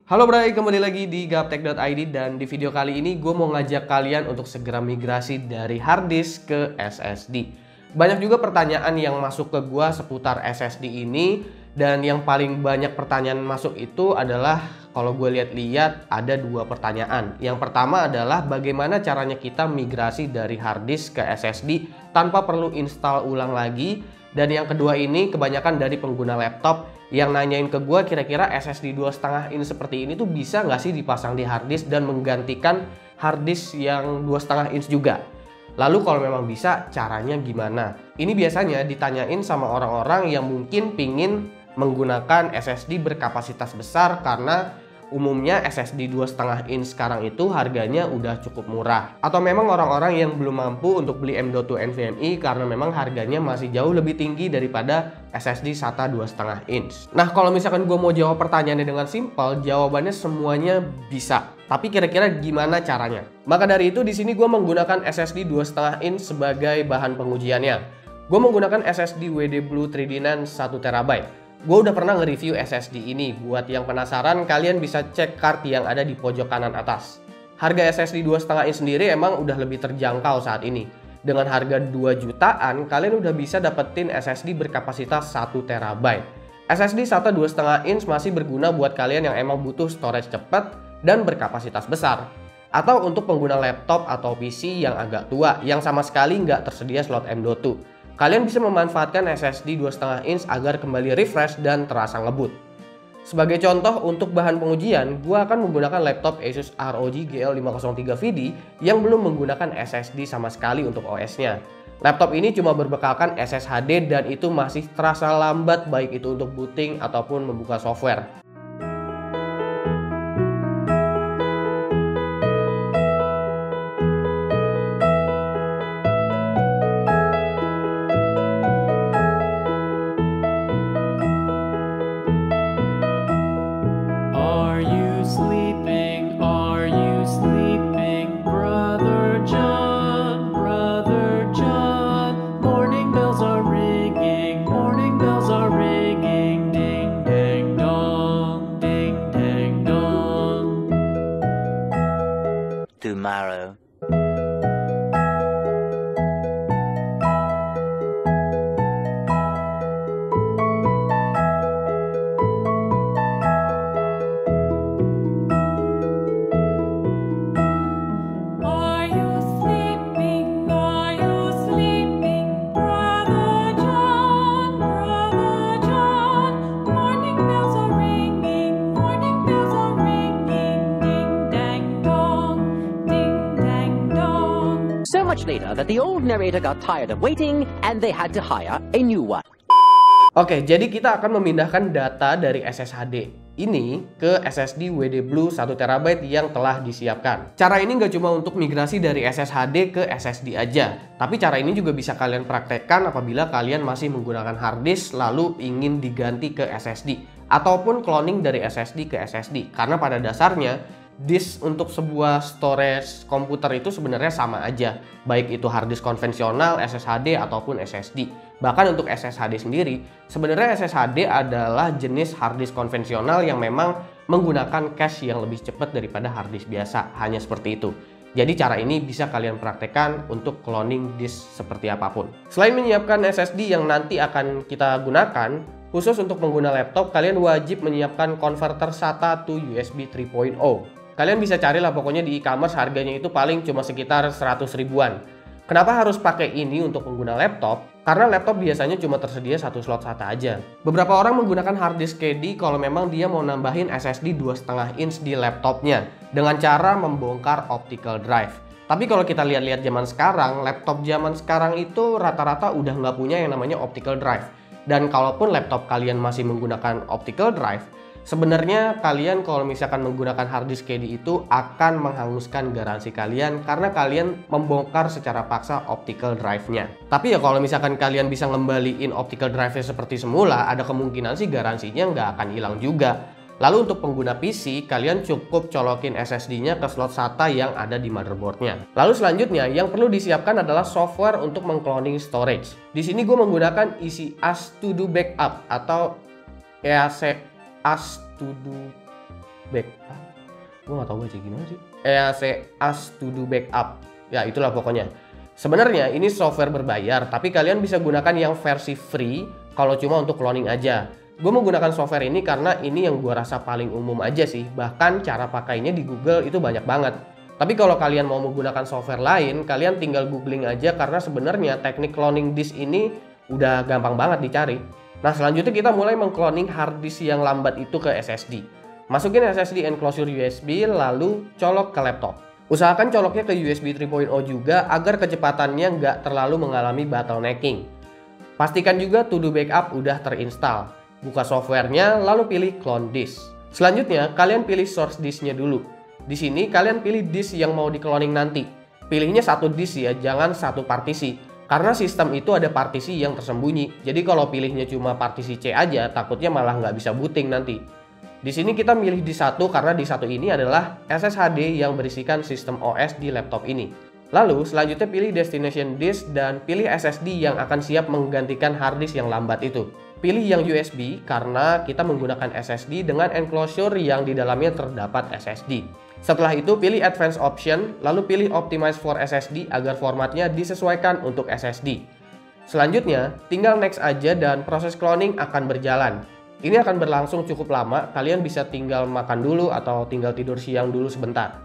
Halo Bray, kembali lagi di gaptek.id dan di video kali ini gue mau ngajak kalian untuk segera migrasi dari hard disk ke SSD. Banyak juga pertanyaan yang masuk ke gue seputar SSD ini dan yang paling banyak pertanyaan masuk itu adalah kalau gue lihat-lihat ada dua pertanyaan. Yang pertama adalah bagaimana caranya kita migrasi dari hard disk ke SSD tanpa perlu install ulang lagi. Dan yang kedua ini kebanyakan dari pengguna laptop yang nanyain ke gue kira-kira SSD 2,5 in seperti ini tuh bisa nggak sih dipasang di hard disk dan menggantikan hard disk yang 2,5 inch juga. Lalu kalau memang bisa caranya gimana? Ini biasanya ditanyain sama orang-orang yang mungkin pingin menggunakan SSD berkapasitas besar karena umumnya SSD 2,5 inch sekarang itu harganya udah cukup murah. Atau memang orang-orang yang belum mampu untuk beli M.2 NVMe karena memang harganya masih jauh lebih tinggi daripada SSD SATA 2,5 inch. Nah, kalau misalkan gue mau jawab pertanyaannya dengan simpel, jawabannya semuanya bisa. Tapi kira-kira gimana caranya? Maka dari itu di sini gue menggunakan SSD 2,5 inch sebagai bahan pengujiannya. Gue menggunakan SSD WD Blue 3D NAND 1TB. Gue udah pernah nge-review SSD ini. Buat yang penasaran, kalian bisa cek card yang ada di pojok kanan atas. Harga SSD 2,5 inch sendiri emang udah lebih terjangkau saat ini. Dengan harga 2 jutaan, kalian udah bisa dapetin SSD berkapasitas 1TB. SSD SATA 2,5 inch masih berguna buat kalian yang emang butuh storage cepat dan berkapasitas besar. Atau untuk pengguna laptop atau PC yang agak tua, yang sama sekali nggak tersedia slot M.2. Kalian bisa memanfaatkan SSD 2,5 inch agar kembali refresh dan terasa ngebut. Sebagai contoh untuk bahan pengujian, gue akan menggunakan laptop Asus ROG GL503VD yang belum menggunakan SSD sama sekali untuk OS-nya. Laptop ini cuma berbekalkan SSHD dan itu masih terasa lambat baik itu untuk booting ataupun membuka software. Tomorrow. So much later that the old narrator got tired of waiting and they had to hire a new one. Oke, jadi kita akan memindahkan data dari SSHD ini ke SSD WD Blue 1TB yang telah disiapkan. Cara ini nggak cuma untuk migrasi dari SSHD ke SSD aja, tapi cara ini juga bisa kalian praktekkan apabila kalian masih menggunakan hard disk lalu ingin diganti ke SSD ataupun cloning dari SSD ke SSD. Karena pada dasarnya disk untuk sebuah storage komputer itu sebenarnya sama aja, baik itu hard disk konvensional, SSHD ataupun SSD. Bahkan untuk SSHD sendiri, sebenarnya SSHD adalah jenis hard disk konvensional yang memang menggunakan cache yang lebih cepat daripada hard disk biasa, hanya seperti itu. Jadi cara ini bisa kalian praktekkan untuk cloning disk seperti apapun. Selain menyiapkan SSD yang nanti akan kita gunakan, khusus untuk pengguna laptop, kalian wajib menyiapkan konverter SATA to USB 3.0. Kalian bisa carilah pokoknya di e-commerce, harganya itu paling cuma sekitar 100 ribuan. Kenapa harus pakai ini untuk pengguna laptop? Karena laptop biasanya cuma tersedia satu slot SATA aja. Beberapa orang menggunakan hard disk KD kalau memang dia mau nambahin SSD 2,5 inch di laptopnya dengan cara membongkar optical drive. Tapi kalau kita lihat-lihat zaman sekarang, laptop zaman sekarang itu rata-rata udah nggak punya yang namanya optical drive. Dan kalaupun laptop kalian masih menggunakan optical drive, sebenarnya kalian kalau misalkan menggunakan hard disk KD itu akan menghanguskan garansi kalian karena kalian membongkar secara paksa optical drive-nya. Tapi ya kalau misalkan kalian bisa ngembaliin optical drive-nya seperti semula, ada kemungkinan sih garansinya nggak akan hilang juga. Lalu untuk pengguna PC, kalian cukup colokin SSD-nya ke slot SATA yang ada di motherboard-nya. Lalu selanjutnya, yang perlu disiapkan adalah software untuk mengcloning storage. Di sini gue menggunakan Easy As To Do Backup atau EAC As To Do backup, gue nggak tahu baca gimana sih. EAC Us To Do Backup, ya itulah pokoknya. Sebenarnya ini software berbayar, tapi kalian bisa gunakan yang versi free kalau cuma untuk cloning aja. Gue menggunakan software ini karena ini yang gue rasa paling umum aja sih. Bahkan cara pakainya di Google itu banyak banget. Tapi kalau kalian mau menggunakan software lain, kalian tinggal googling aja karena sebenarnya teknik cloning disk ini udah gampang banget dicari. Nah, selanjutnya kita mulai mengcloning hard disk yang lambat itu ke SSD. Masukin SSD enclosure USB lalu colok ke laptop. Usahakan coloknya ke USB 3.0 juga agar kecepatannya nggak terlalu mengalami bottlenecking. Pastikan juga To Do Backup udah terinstall. Buka softwarenya lalu pilih clone disk. Selanjutnya kalian pilih source disknya dulu. Di sini kalian pilih disk yang mau di-cloning nanti. Pilihnya satu disk ya, jangan satu partisi. Karena sistem itu ada partisi yang tersembunyi. Jadi kalau pilihnya cuma partisi C aja, takutnya malah nggak bisa booting nanti. Di sini kita milih disk 1 karena disk 1 ini adalah SSHD yang berisikan sistem OS di laptop ini. Lalu selanjutnya pilih destination disk dan pilih SSD yang akan siap menggantikan hard disk yang lambat itu. Pilih yang USB karena kita menggunakan SSD dengan enclosure yang di dalamnya terdapat SSD. Setelah itu pilih Advanced Option, lalu pilih Optimize for SSD agar formatnya disesuaikan untuk SSD. Selanjutnya, tinggal next aja dan proses cloning akan berjalan. Ini akan berlangsung cukup lama, kalian bisa tinggal makan dulu atau tinggal tidur siang dulu sebentar.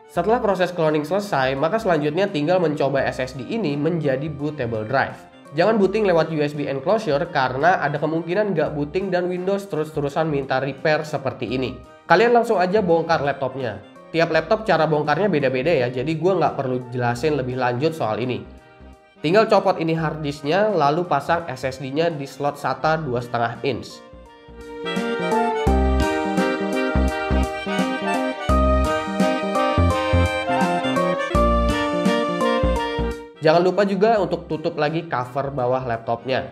Setelah proses cloning selesai, maka selanjutnya tinggal mencoba SSD ini menjadi bootable drive. Jangan booting lewat USB enclosure karena ada kemungkinan nggak booting dan Windows terus-terusan minta repair seperti ini. Kalian langsung aja bongkar laptopnya. Tiap laptop cara bongkarnya beda-beda ya, jadi gue nggak perlu jelasin lebih lanjut soal ini. Tinggal copot ini hard disknya, lalu pasang SSD-nya di slot SATA 2,5 inch. Jangan lupa juga untuk tutup lagi cover bawah laptopnya.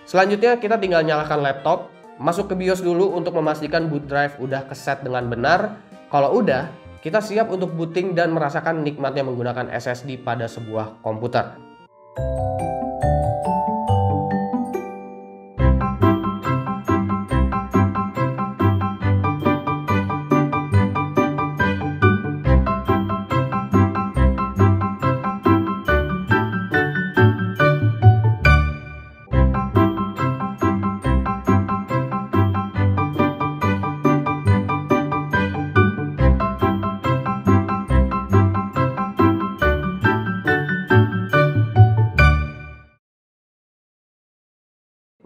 Selanjutnya kita tinggal nyalakan laptop, masuk ke BIOS dulu untuk memastikan boot drive udah keset dengan benar. Kalau udah, kita siap untuk booting dan merasakan nikmatnya menggunakan SSD pada sebuah komputer.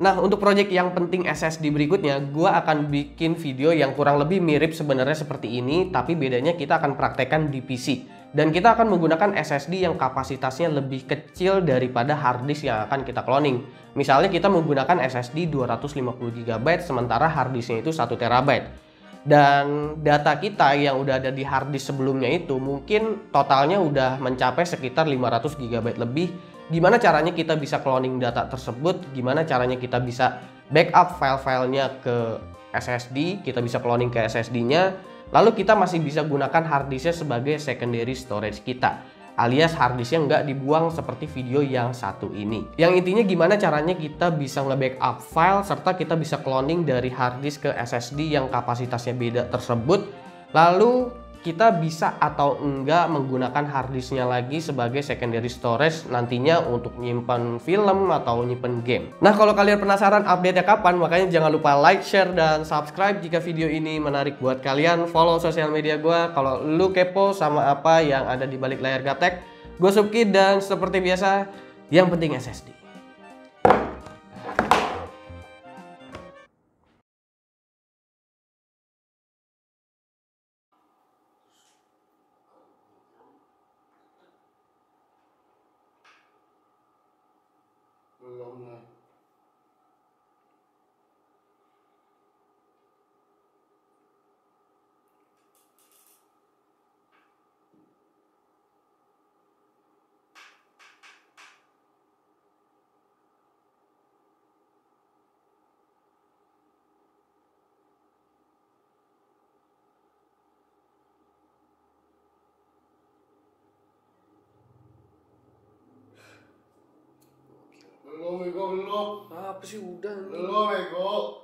Nah, untuk project yang penting SSD berikutnya, gue akan bikin video yang kurang lebih mirip sebenarnya seperti ini, tapi bedanya kita akan praktekkan di PC. Dan kita akan menggunakan SSD yang kapasitasnya lebih kecil daripada hard disk yang akan kita cloning. Misalnya kita menggunakan SSD 250GB, sementara hard disknya itu 1TB. Dan data kita yang udah ada di hard disk sebelumnya itu mungkin totalnya udah mencapai sekitar 500GB lebih. Gimana caranya kita bisa cloning data tersebut, gimana caranya kita bisa backup file-filenya ke SSD, kita bisa cloning ke SSD-nya, lalu kita masih bisa gunakan hard disknya sebagai secondary storage kita, alias hard disknya nggak dibuang seperti video yang satu ini. Yang intinya gimana caranya kita bisa nge-backup file, serta kita bisa cloning dari hard disk ke SSD yang kapasitasnya beda tersebut, lalu kita bisa atau enggak menggunakan hard disknya lagi sebagai secondary storage nantinya untuk nyimpan film atau nyimpan game. Nah, kalau kalian penasaran update-nya kapan, makanya jangan lupa like, share, dan subscribe jika video ini menarik buat kalian. Follow sosial media gue kalau lu kepo sama apa yang ada di balik layar Gaptek. Gue Subki dan seperti biasa, yang penting SSD. Belum lah. Bego. Apa sih udah? Lo bego.